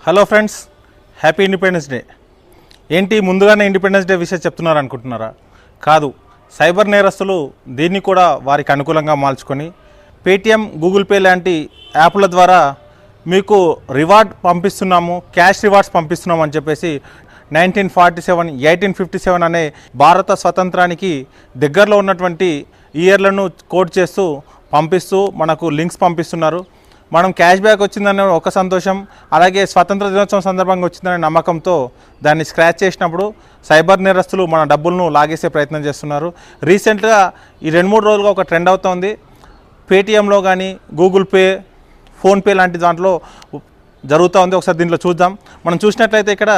Hello friends, happy independence day. ఏంటి ముందుగానే independence day విషయం చెప్తున్నారు అనుకుంటున్నారా? కాదు, సైబర్ నేరస్తులు దీన్ని కూడా వారికి అనుకూలంగా మార్చుకొని పేటిఎం, గూగుల్ పే లాంటి యాప్ల ద్వారా మీకు రివార్డ్ పంపిస్తున్నాము, క్యాష్ రివార్డ్స్ పంపిస్తున్నాము అని చెప్పేసి 1947, 1857 అనే భారత స్వతంత్రానికి దగ్గరలో ఉన్నటువంటి ఇయర్లను కోట్ చేస్తూ పంపిస్తూ మనకు లింక్స్ పంపిస్తున్నారు. మనం క్యాష్ బ్యాక్ వచ్చిందనే ఒక సంతోషం, అలాగే స్వాతంత్ర దినోత్సవం సందర్భంగా వచ్చిందనే నమ్మకంతో దాన్ని స్క్రాచ్ చేసినప్పుడు సైబర్ నేరస్తులు మన డబ్బులను లాగేసే ప్రయత్నం చేస్తున్నారు. రీసెంట్గా ఈ 2-3 రోజులుగా ఒక ట్రెండ్ అవుతోంది. పేటిఎంలో కానీ, గూగుల్ పే, ఫోన్పే లాంటి దాంట్లో జరుగుతూ ఉంది. ఒకసారి దీంట్లో చూద్దాం. మనం చూసినట్లయితే ఇక్కడ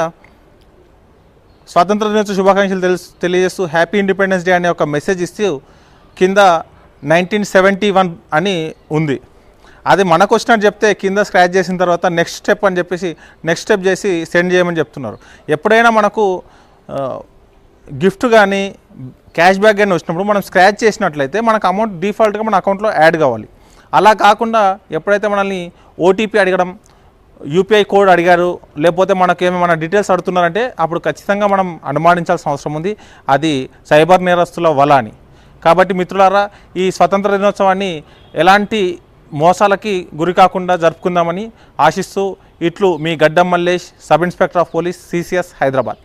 స్వాతంత్ర దినోత్సవ శుభాకాంక్షలు తెలియజేస్తూ హ్యాపీ ఇండిపెండెన్స్ డే అనే ఒక మెసేజ్ ఇస్తూ కింద 1971 అని ఉంది. అది మనకు వచ్చినట్టు చెప్తే కింద స్క్రాచ్ చేసిన తర్వాత నెక్స్ట్ స్టెప్ అని చెప్పేసి నెక్స్ట్ స్టెప్ చేసి సెండ్ చేయమని చెప్తున్నారు. ఎప్పుడైనా మనకు గిఫ్ట్ కానీ క్యాష్ బ్యాక్ కానీ వచ్చినప్పుడు మనం స్క్రాచ్ చేసినట్లయితే మనకు అమౌంట్ డిఫాల్ట్గా మన అకౌంట్లో యాడ్ కావాలి. అలా కాకుండా ఎప్పుడైతే మనల్ని ఓటీపీ అడగడం, యూపీఐ కోడ్ అడిగారు, లేకపోతే మనకేమైనా డీటెయిల్స్ అడుగుతున్నారంటే అప్పుడు ఖచ్చితంగా మనం అనుమానించాల్సిన అవసరం ఉంది. అది సైబర్ నేరస్తుల వల అని. కాబట్టి మిత్రులారా, ఈ స్వతంత్ర దినోత్సవాన్ని ఎలాంటి మోసాలకి గురి కాకుండా జరుపుకుందామని ఆశిస్తూ ఇట్లు మీ గడ్డం Mallesh, sub inspector of police, CCS, Hyderabad.